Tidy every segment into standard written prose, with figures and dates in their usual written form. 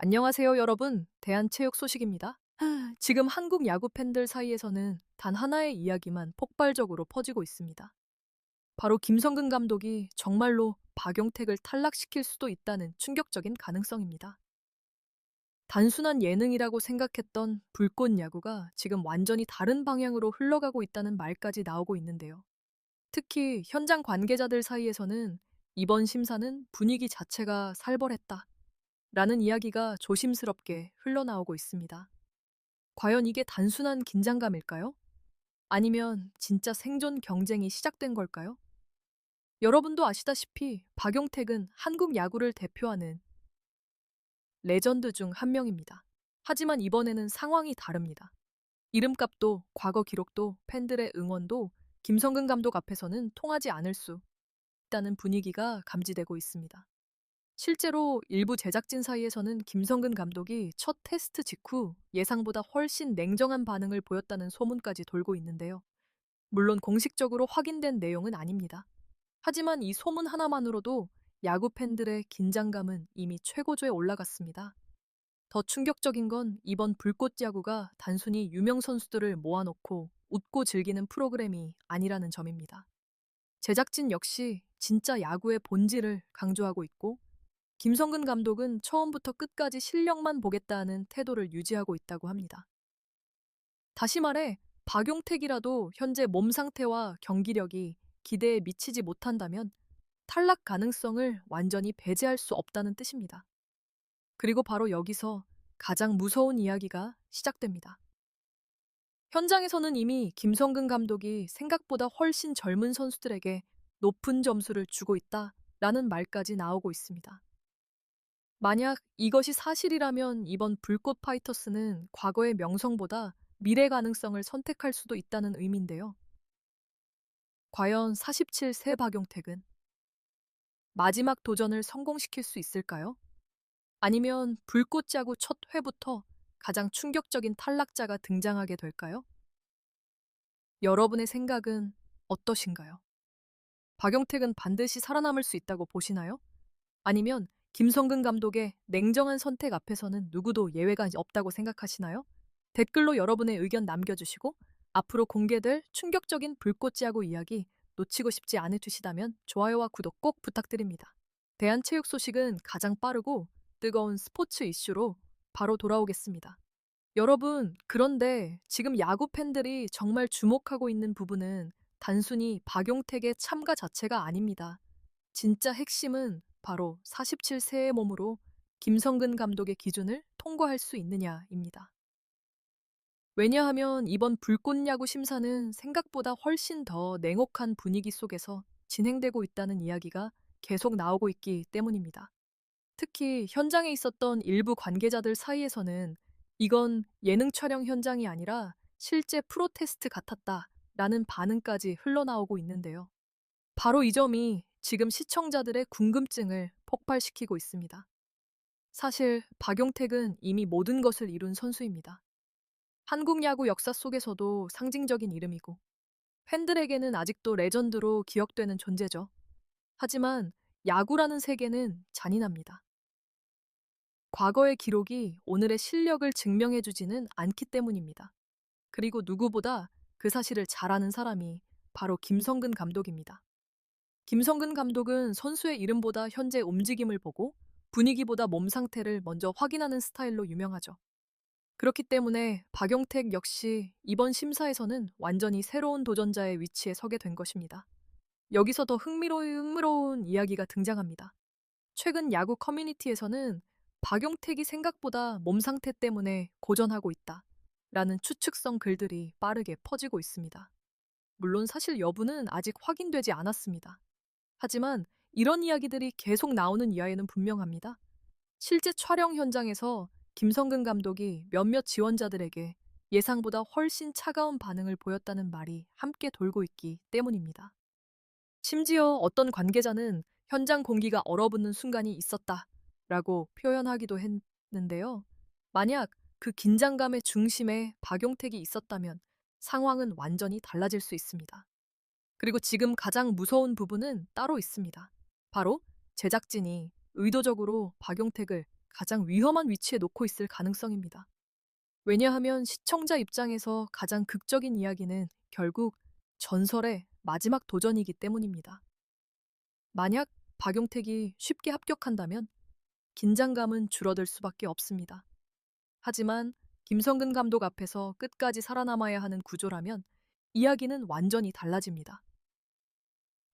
안녕하세요, 여러분. 대한체육 소식입니다. 지금 한국 야구 팬들 사이에서는 단 하나의 이야기만 폭발적으로 퍼지고 있습니다. 바로 김성근 감독이 정말로 박용택을 탈락시킬 수도 있다는 충격적인 가능성입니다. 단순한 예능이라고 생각했던 불꽃 야구가 지금 완전히 다른 방향으로 흘러가고 있다는 말까지 나오고 있는데요. 특히 현장 관계자들 사이에서는 이번 심사는 분위기 자체가 살벌했다. 라는 이야기가 조심스럽게 흘러나오고 있습니다. 과연 이게 단순한 긴장감일까요? 아니면 진짜 생존 경쟁이 시작된 걸까요? 여러분도 아시다시피 박용택은 한국 야구를 대표하는 레전드 중 한 명입니다. 하지만 이번에는 상황이 다릅니다. 이름값도 과거 기록도 팬들의 응원도 김성근 감독 앞에서는 통하지 않을 수 있다는 분위기가 감지되고 있습니다. 실제로 일부 제작진 사이에서는 김성근 감독이 첫 테스트 직후 예상보다 훨씬 냉정한 반응을 보였다는 소문까지 돌고 있는데요. 물론 공식적으로 확인된 내용은 아닙니다. 하지만 이 소문 하나만으로도 야구 팬들의 긴장감은 이미 최고조에 올라갔습니다. 더 충격적인 건 이번 불꽃 야구가 단순히 유명 선수들을 모아놓고 웃고 즐기는 프로그램이 아니라는 점입니다. 제작진 역시 진짜 야구의 본질을 강조하고 있고, 김성근 감독은 처음부터 끝까지 실력만 보겠다는 태도를 유지하고 있다고 합니다. 다시 말해, 박용택이라도 현재 몸 상태와 경기력이 기대에 미치지 못한다면 탈락 가능성을 완전히 배제할 수 없다는 뜻입니다. 그리고 바로 여기서 가장 무서운 이야기가 시작됩니다. 현장에서는 이미 김성근 감독이 생각보다 훨씬 젊은 선수들에게 높은 점수를 주고 있다라는 말까지 나오고 있습니다. 만약 이것이 사실이라면 이번 불꽃 파이터스는 과거의 명성보다 미래 가능성을 선택할 수도 있다는 의미인데요. 과연 47세 박용택은 마지막 도전을 성공시킬 수 있을까요? 아니면 불꽃 야구 첫 회부터 가장 충격적인 탈락자가 등장하게 될까요? 여러분의 생각은 어떠신가요? 박용택은 반드시 살아남을 수 있다고 보시나요? 아니면 김성근 감독의 냉정한 선택 앞에서는 누구도 예외가 없다고 생각하시나요? 댓글로 여러분의 의견 남겨주시고, 앞으로 공개될 충격적인 불꽃 야구 이야기 놓치고 싶지 않으시다면 좋아요와 구독 꼭 부탁드립니다. 대한체육 소식은 가장 빠르고 뜨거운 스포츠 이슈로 바로 돌아오겠습니다. 여러분, 그런데 지금 야구 팬들이 정말 주목하고 있는 부분은 단순히 박용택의 참가 자체가 아닙니다. 진짜 핵심은 바로 47세의 몸으로 김성근 감독의 기준을 통과할 수 있느냐입니다. 왜냐하면 이번 불꽃 야구 심사는 생각보다 훨씬 더 냉혹한 분위기 속에서 진행되고 있다는 이야기가 계속 나오고 있기 때문입니다. 특히 현장에 있었던 일부 관계자들 사이에서는 이건 예능 촬영 현장이 아니라 실제 프로테스트 같았다라는 반응까지 흘러나오고 있는데요. 바로 이 점이 지금 시청자들의 궁금증을 폭발시키고 있습니다. 사실 박용택은 이미 모든 것을 이룬 선수입니다. 한국 야구 역사 속에서도 상징적인 이름이고, 팬들에게는 아직도 레전드로 기억되는 존재죠. 하지만 야구라는 세계는 잔인합니다. 과거의 기록이 오늘의 실력을 증명해주지는 않기 때문입니다. 그리고 누구보다 그 사실을 잘 아는 사람이 바로 김성근 감독입니다. 김성근 감독은 선수의 이름보다 현재 움직임을 보고 분위기보다 몸 상태를 먼저 확인하는 스타일로 유명하죠. 그렇기 때문에 박용택 역시 이번 심사에서는 완전히 새로운 도전자의 위치에 서게 된 것입니다. 여기서 더 흥미로운 이야기가 등장합니다. 최근 야구 커뮤니티에서는 박용택이 생각보다 몸 상태 때문에 고전하고 있다 라는 추측성 글들이 빠르게 퍼지고 있습니다. 물론 사실 여부는 아직 확인되지 않았습니다. 하지만 이런 이야기들이 계속 나오는 이하에는 분명합니다. 실제 촬영 현장에서 김성근 감독이 몇몇 지원자들에게 예상보다 훨씬 차가운 반응을 보였다는 말이 함께 돌고 있기 때문입니다. 심지어 어떤 관계자는 현장 공기가 얼어붙는 순간이 있었다라고 표현하기도 했는데요. 만약 그 긴장감의 중심에 박용택이 있었다면 상황은 완전히 달라질 수 있습니다. 그리고 지금 가장 무서운 부분은 따로 있습니다. 바로 제작진이 의도적으로 박용택을 가장 위험한 위치에 놓고 있을 가능성입니다. 왜냐하면 시청자 입장에서 가장 극적인 이야기는 결국 전설의 마지막 도전이기 때문입니다. 만약 박용택이 쉽게 합격한다면 긴장감은 줄어들 수밖에 없습니다. 하지만 김성근 감독 앞에서 끝까지 살아남아야 하는 구조라면 이야기는 완전히 달라집니다.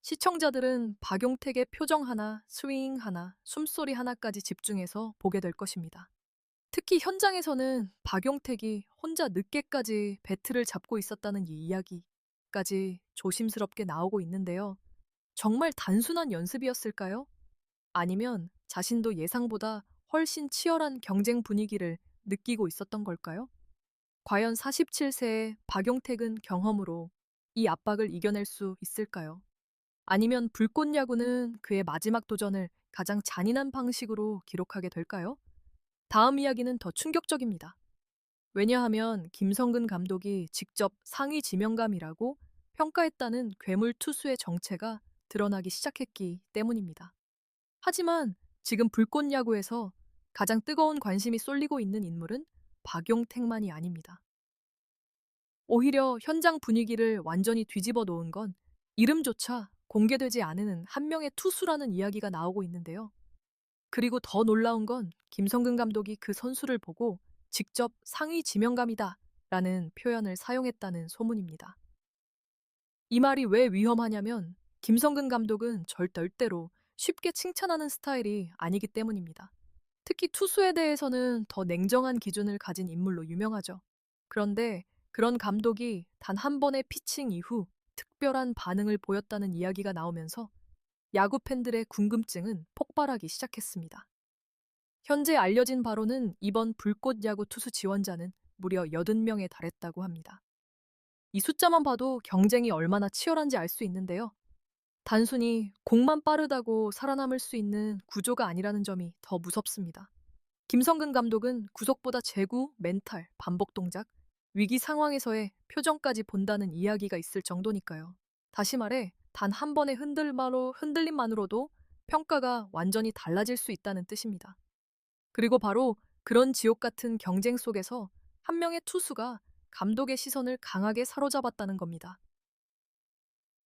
시청자들은 박용택의 표정 하나, 스윙 하나, 숨소리 하나까지 집중해서 보게 될 것입니다. 특히 현장에서는 박용택이 혼자 늦게까지 배트를 잡고 있었다는 이 이야기까지 조심스럽게 나오고 있는데요. 정말 단순한 연습이었을까요? 아니면 자신도 예상보다 훨씬 치열한 경쟁 분위기를 느끼고 있었던 걸까요? 과연 47세의 박용택은 경험으로 이 압박을 이겨낼 수 있을까요? 아니면 불꽃 야구는 그의 마지막 도전을 가장 잔인한 방식으로 기록하게 될까요? 다음 이야기는 더 충격적입니다. 왜냐하면 김성근 감독이 직접 상위 지명감이라고 평가했다는 괴물 투수의 정체가 드러나기 시작했기 때문입니다. 하지만 지금 불꽃 야구에서 가장 뜨거운 관심이 쏠리고 있는 인물은 박용택만이 아닙니다. 오히려 현장 분위기를 완전히 뒤집어 놓은 건 이름조차 공개되지 않은 한 명의 투수라는 이야기가 나오고 있는데요. 그리고 더 놀라운 건 김성근 감독이 그 선수를 보고 직접 상위 지명감이다 라는 표현을 사용했다는 소문입니다. 이 말이 왜 위험하냐면 김성근 감독은 절대로 쉽게 칭찬하는 스타일이 아니기 때문입니다. 특히 투수에 대해서는 더 냉정한 기준을 가진 인물로 유명하죠. 그런데 그런 감독이 단 한 번의 피칭 이후 특별한 반응을 보였다는 이야기가 나오면서 야구 팬들의 궁금증은 폭발하기 시작했습니다. 현재 알려진 바로는 이번 불꽃 야구 투수 지원자는 무려 80명에 달했다고 합니다. 이 숫자만 봐도 경쟁이 얼마나 치열한지 알 수 있는데요. 단순히 공만 빠르다고 살아남을 수 있는 구조가 아니라는 점이 더 무섭습니다. 김성근 감독은 구속보다 제구, 멘탈, 반복 동작, 위기 상황에서의 표정까지 본다는 이야기가 있을 정도니까요. 다시 말해, 단 한 번의 흔들림만으로도 평가가 완전히 달라질 수 있다는 뜻입니다. 그리고 바로 그런 지옥 같은 경쟁 속에서 한 명의 투수가 감독의 시선을 강하게 사로잡았다는 겁니다.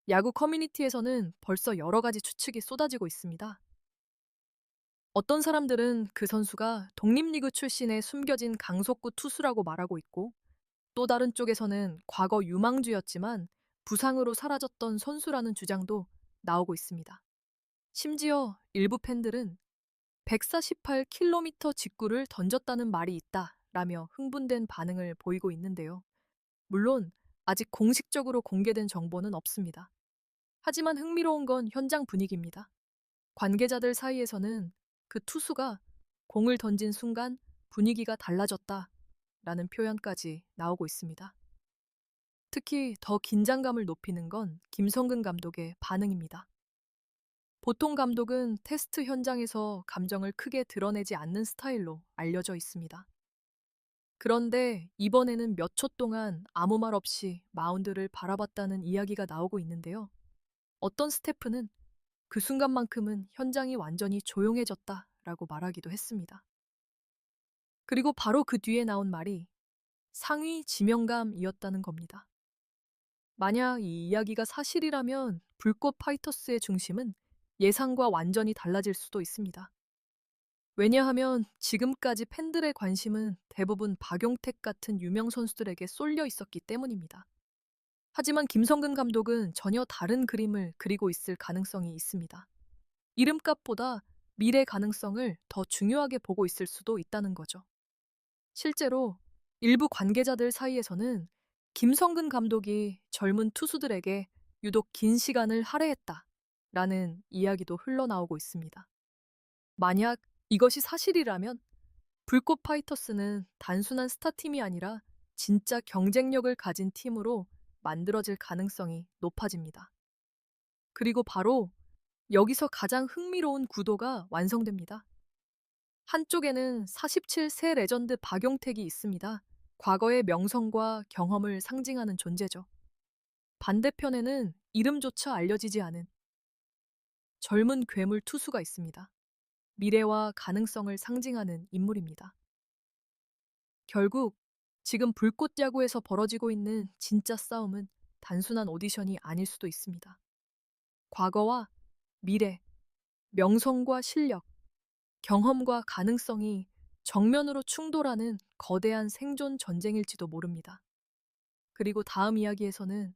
야구 커뮤니티에서는 벌써 여러 가지 추측이 쏟아지고 있습니다. 어떤 사람들은 그 선수가 독립리그 출신의 숨겨진 강속구 투수라고 말하고 있고, 또 다른 쪽에서는 과거 유망주였지만 부상으로 사라졌던 선수라는 주장도 나오고 있습니다. 심지어 일부 팬들은 148km 직구를 던졌다는 말이 있다 라며 흥분된 반응을 보이고 있는데요. 물론 아직 공식적으로 공개된 정보는 없습니다. 하지만 흥미로운 건 현장 분위기입니다. 관계자들 사이에서는 그 투수가 공을 던진 순간 분위기가 달라졌다 라는 표현까지 나오고 있습니다. 특히 더 긴장감을 높이는 건 김성근 감독의 반응입니다. 보통 감독은 테스트 현장에서 감정을 크게 드러내지 않는 스타일로 알려져 있습니다. 그런데 이번에는 몇 초 동안 아무 말 없이 마운드를 바라봤다는 이야기가 나오고 있는데요. 어떤 스태프는 그 순간만큼은 현장이 완전히 조용해졌다라고 말하기도 했습니다. 그리고 바로 그 뒤에 나온 말이 상위 지명감이었다는 겁니다. 만약 이 이야기가 사실이라면 불꽃 파이터스의 중심은 예상과 완전히 달라질 수도 있습니다. 왜냐하면 지금까지 팬들의 관심은 대부분 박용택 같은 유명 선수들에게 쏠려 있었기 때문입니다. 하지만 김성근 감독은 전혀 다른 그림을 그리고 있을 가능성이 있습니다. 이름값보다 미래 가능성을 더 중요하게 보고 있을 수도 있다는 거죠. 실제로 일부 관계자들 사이에서는 김성근 감독이 젊은 투수들에게 유독 긴 시간을 할애했다라는 이야기도 흘러나오고 있습니다. 만약 이것이 사실이라면 불꽃 파이터스는 단순한 스타팀이 아니라 진짜 경쟁력을 가진 팀으로 만들어질 가능성이 높아집니다. 그리고 바로 여기서 가장 흥미로운 구도가 완성됩니다. 한쪽에는 47세 레전드 박용택이 있습니다. 과거의 명성과 경험을 상징하는 존재죠. 반대편에는 이름조차 알려지지 않은 젊은 괴물 투수가 있습니다. 미래와 가능성을 상징하는 인물입니다. 결국 지금 불꽃 야구에서 벌어지고 있는 진짜 싸움은 단순한 오디션이 아닐 수도 있습니다. 과거와 미래, 명성과 실력, 경험과 가능성이 정면으로 충돌하는 거대한 생존 전쟁일지도 모릅니다. 그리고 다음 이야기에서는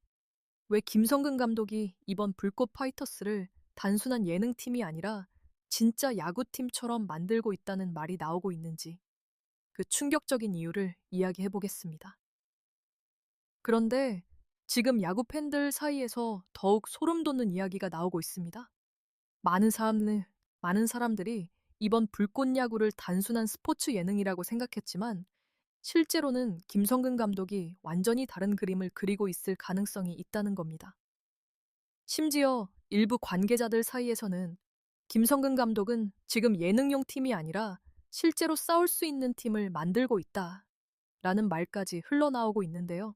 왜 김성근 감독이 이번 불꽃 파이터스를 단순한 예능팀이 아니라 진짜 야구팀처럼 만들고 있다는 말이 나오고 있는지 그 충격적인 이유를 이야기해 보겠습니다. 그런데 지금 야구 팬들 사이에서 더욱 소름 돋는 이야기가 나오고 있습니다. 많은 사람들, 많은 사람들이 이번 불꽃 야구를 단순한 스포츠 예능이라고 생각했지만 실제로는 김성근 감독이 완전히 다른 그림을 그리고 있을 가능성이 있다는 겁니다. 심지어 일부 관계자들 사이에서는 김성근 감독은 지금 예능용 팀이 아니라 실제로 싸울 수 있는 팀을 만들고 있다 라는 말까지 흘러나오고 있는데요.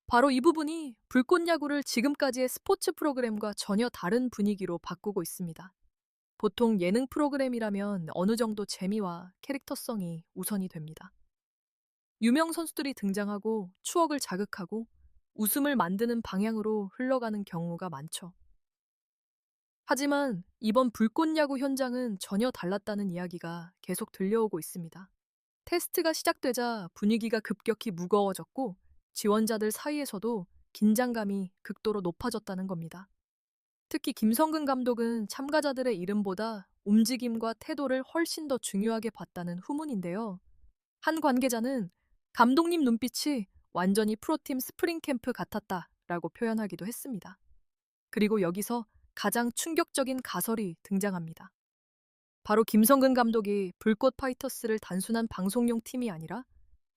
바로 이 부분이 불꽃 야구를 지금까지의 스포츠 프로그램과 전혀 다른 분위기로 바꾸고 있습니다. 보통 예능 프로그램이라면 어느 정도 재미와 캐릭터성이 우선이 됩니다. 유명 선수들이 등장하고 추억을 자극하고 웃음을 만드는 방향으로 흘러가는 경우가 많죠. 하지만 이번 불꽃 야구 현장은 전혀 달랐다는 이야기가 계속 들려오고 있습니다. 테스트가 시작되자 분위기가 급격히 무거워졌고 지원자들 사이에서도 긴장감이 극도로 높아졌다는 겁니다. 특히 김성근 감독은 참가자들의 이름보다 움직임과 태도를 훨씬 더 중요하게 봤다는 후문인데요. 한 관계자는 감독님 눈빛이 완전히 프로팀 스프링 캠프 같았다라고 표현하기도 했습니다. 그리고 여기서 가장 충격적인 가설이 등장합니다. 바로 김성근 감독이 불꽃 파이터스를 단순한 방송용 팀이 아니라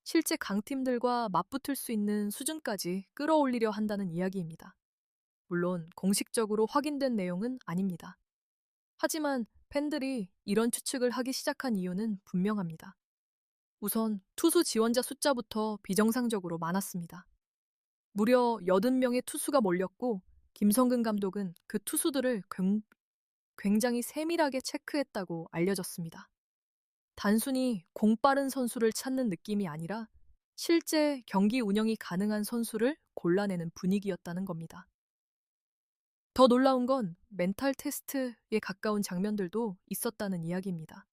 실제 강팀들과 맞붙을 수 있는 수준까지 끌어올리려 한다는 이야기입니다. 물론 공식적으로 확인된 내용은 아닙니다. 하지만 팬들이 이런 추측을 하기 시작한 이유는 분명합니다. 우선 투수 지원자 숫자부터 비정상적으로 많았습니다. 무려 80명의 투수가 몰렸고 김성근 감독은 그 투수들을 굉장히 세밀하게 체크했다고 알려졌습니다. 단순히 공 빠른 선수를 찾는 느낌이 아니라 실제 경기 운영이 가능한 선수를 골라내는 분위기였다는 겁니다. 더 놀라운 건 멘탈 테스트에 가까운 장면들도 있었다는 이야기입니다.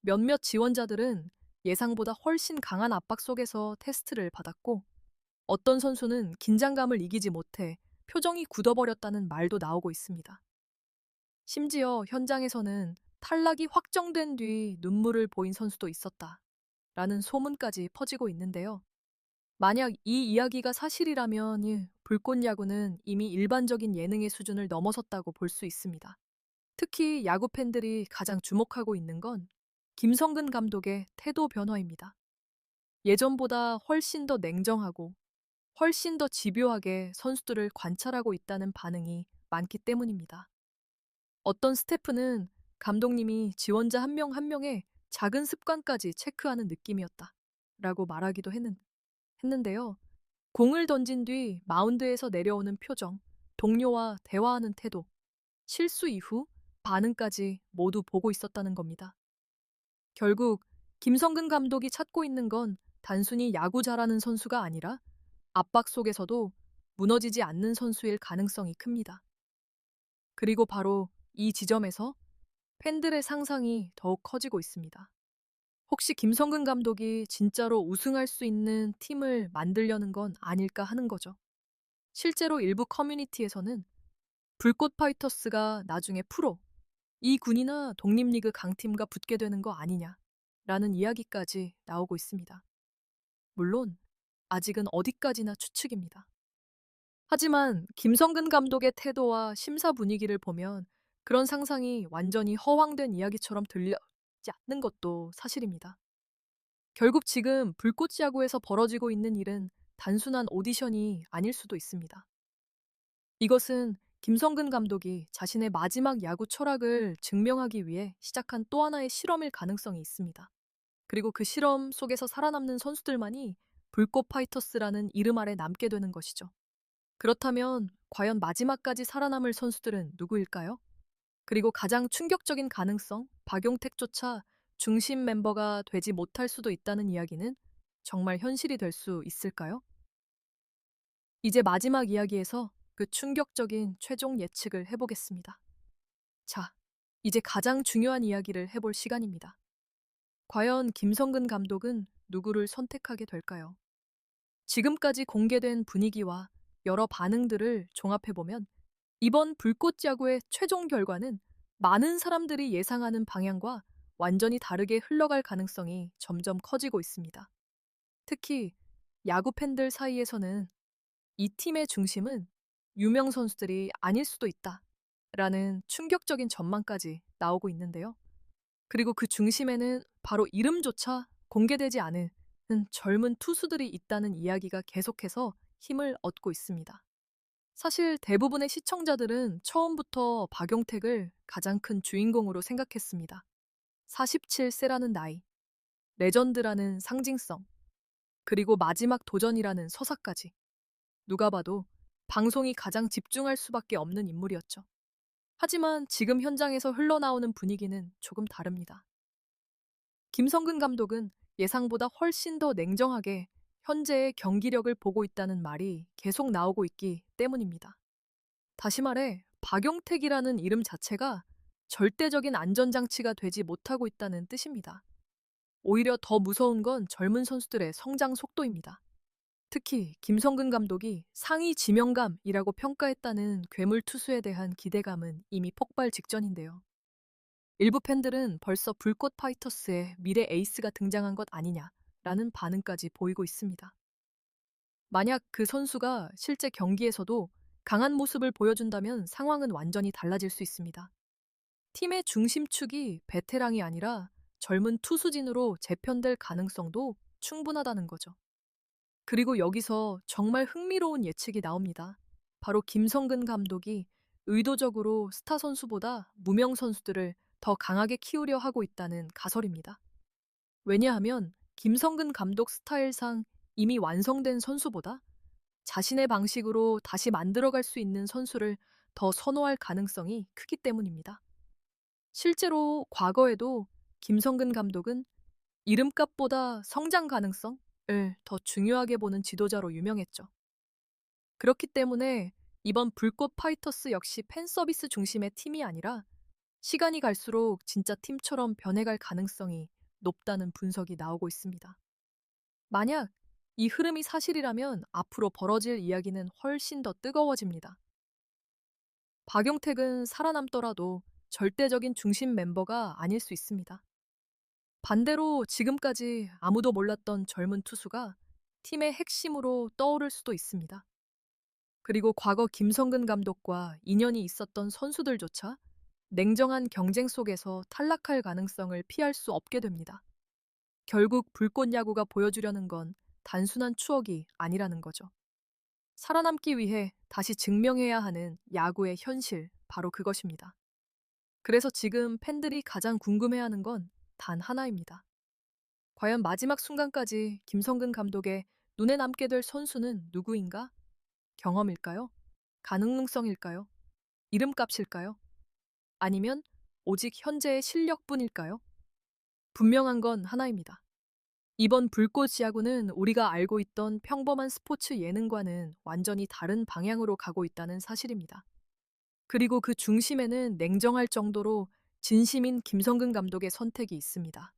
몇몇 지원자들은 예상보다 훨씬 강한 압박 속에서 테스트를 받았고 어떤 선수는 긴장감을 이기지 못해 표정이 굳어버렸다는 말도 나오고 있습니다. 심지어 현장에서는 탈락이 확정된 뒤 눈물을 보인 선수도 있었다. 라는 소문까지 퍼지고 있는데요. 만약 이 이야기가 사실이라면 불꽃 야구는 이미 일반적인 예능의 수준을 넘어섰다고 볼 수 있습니다. 특히 야구 팬들이 가장 주목하고 있는 건 김성근 감독의 태도 변화입니다. 예전보다 훨씬 더 냉정하고 훨씬 더 집요하게 선수들을 관찰하고 있다는 반응이 많기 때문입니다. 어떤 스태프는 감독님이 지원자 한 명 한 명의 작은 습관까지 체크하는 느낌이었다. 라고 말하기도 했는데요. 공을 던진 뒤 마운드에서 내려오는 표정, 동료와 대화하는 태도, 실수 이후 반응까지 모두 보고 있었다는 겁니다. 결국 김성근 감독이 찾고 있는 건 단순히 야구 잘하는 선수가 아니라 압박 속에서도 무너지지 않는 선수일 가능성이 큽니다. 그리고 바로 이 지점에서 팬들의 상상이 더욱 커지고 있습니다. 혹시 김성근 감독이 진짜로 우승할 수 있는 팀을 만들려는 건 아닐까 하는 거죠. 실제로 일부 커뮤니티에서는 불꽃 파이터스가 나중에 프로, 이 군이나 독립리그 강팀과 붙게 되는 거 아니냐라는 이야기까지 나오고 있습니다. 물론 아직은 어디까지나 추측입니다. 하지만 김성근 감독의 태도와 심사 분위기를 보면 그런 상상이 완전히 허황된 이야기처럼 들리지 않는 것도 사실입니다. 결국 지금 불꽃 야구에서 벌어지고 있는 일은 단순한 오디션이 아닐 수도 있습니다. 이것은 김성근 감독이 자신의 마지막 야구 철학을 증명하기 위해 시작한 또 하나의 실험일 가능성이 있습니다. 그리고 그 실험 속에서 살아남는 선수들만이 불꽃 파이터스라는 이름 아래 남게 되는 것이죠. 그렇다면 과연 마지막까지 살아남을 선수들은 누구일까요? 그리고 가장 충격적인 가능성, 박용택조차 중심 멤버가 되지 못할 수도 있다는 이야기는 정말 현실이 될 수 있을까요? 이제 마지막 이야기에서 그 충격적인 최종 예측을 해보겠습니다. 자, 이제 가장 중요한 이야기를 해볼 시간입니다. 과연 김성근 감독은 누구를 선택하게 될까요? 지금까지 공개된 분위기와 여러 반응들을 종합해보면 이번 불꽃 야구의 최종 결과는 많은 사람들이 예상하는 방향과 완전히 다르게 흘러갈 가능성이 점점 커지고 있습니다. 특히 야구 팬들 사이에서는 이 팀의 중심은 유명 선수들이 아닐 수도 있다 라는 충격적인 전망까지 나오고 있는데요. 그리고 그 중심에는 바로 이름조차 공개되지 않은 젊은 투수들이 있다는 이야기가 계속해서 힘을 얻고 있습니다. 사실 대부분의 시청자들은 처음부터 박용택을 가장 큰 주인공으로 생각했습니다. 47세라는 나이, 레전드라는 상징성, 그리고 마지막 도전이라는 서사까지. 누가 봐도 방송이 가장 집중할 수밖에 없는 인물이었죠. 하지만 지금 현장에서 흘러나오는 분위기는 조금 다릅니다. 김성근 감독은 예상보다 훨씬 더 냉정하게 현재의 경기력을 보고 있다는 말이 계속 나오고 있기 때문입니다. 다시 말해, 박용택이라는 이름 자체가 절대적인 안전장치가 되지 못하고 있다는 뜻입니다. 오히려 더 무서운 건 젊은 선수들의 성장 속도입니다. 특히 김성근 감독이 상위 지명감이라고 평가했다는 괴물 투수에 대한 기대감은 이미 폭발 직전인데요. 일부 팬들은 벌써 불꽃 파이터스의 미래 에이스가 등장한 것 아니냐라는 반응까지 보이고 있습니다. 만약 그 선수가 실제 경기에서도 강한 모습을 보여준다면 상황은 완전히 달라질 수 있습니다. 팀의 중심축이 베테랑이 아니라 젊은 투수진으로 재편될 가능성도 충분하다는 거죠. 그리고 여기서 정말 흥미로운 예측이 나옵니다. 바로 김성근 감독이 의도적으로 스타 선수보다 무명 선수들을 더 강하게 키우려 하고 있다는 가설입니다. 왜냐하면 김성근 감독 스타일상 이미 완성된 선수보다 자신의 방식으로 다시 만들어갈 수 있는 선수를 더 선호할 가능성이 크기 때문입니다. 실제로 과거에도 김성근 감독은 이름값보다 성장 가능성을 더 중요하게 보는 지도자로 유명했죠. 그렇기 때문에 이번 불꽃 파이터스 역시 팬 서비스 중심의 팀이 아니라 시간이 갈수록 진짜 팀처럼 변해갈 가능성이 높다는 분석이 나오고 있습니다. 만약 이 흐름이 사실이라면 앞으로 벌어질 이야기는 훨씬 더 뜨거워집니다. 박용택은 살아남더라도 절대적인 중심 멤버가 아닐 수 있습니다. 반대로 지금까지 아무도 몰랐던 젊은 투수가 팀의 핵심으로 떠오를 수도 있습니다. 그리고 과거 김성근 감독과 인연이 있었던 선수들조차 냉정한 경쟁 속에서 탈락할 가능성을 피할 수 없게 됩니다. 결국 불꽃 야구가 보여주려는 건 단순한 추억이 아니라는 거죠. 살아남기 위해 다시 증명해야 하는 야구의 현실, 바로 그것입니다. 그래서 지금 팬들이 가장 궁금해하는 건 단 하나입니다. 과연 마지막 순간까지 김성근 감독의 눈에 남게 될 선수는 누구인가? 경험일까요? 가능성일까요? 이름값일까요? 아니면 오직 현재의 실력뿐일까요? 분명한 건 하나입니다. 이번 불꽃 야구는 우리가 알고 있던 평범한 스포츠 예능과는 완전히 다른 방향으로 가고 있다는 사실입니다. 그리고 그 중심에는 냉정할 정도로 진심인 김성근 감독의 선택이 있습니다.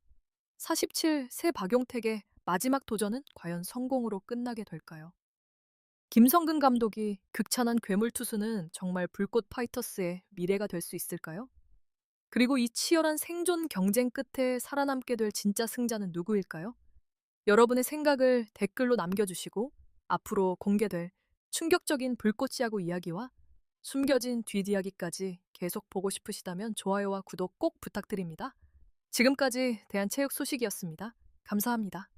47세 박용택의 마지막 도전은 과연 성공으로 끝나게 될까요? 김성근 감독이 극찬한 괴물 투수는 정말 불꽃 파이터스의 미래가 될 수 있을까요? 그리고 이 치열한 생존 경쟁 끝에 살아남게 될 진짜 승자는 누구일까요? 여러분의 생각을 댓글로 남겨주시고 앞으로 공개될 충격적인 불꽃 야구 이야기와 숨겨진 뒷이야기까지 계속 보고 싶으시다면 좋아요와 구독 꼭 부탁드립니다. 지금까지 대한체육 소식이었습니다. 감사합니다.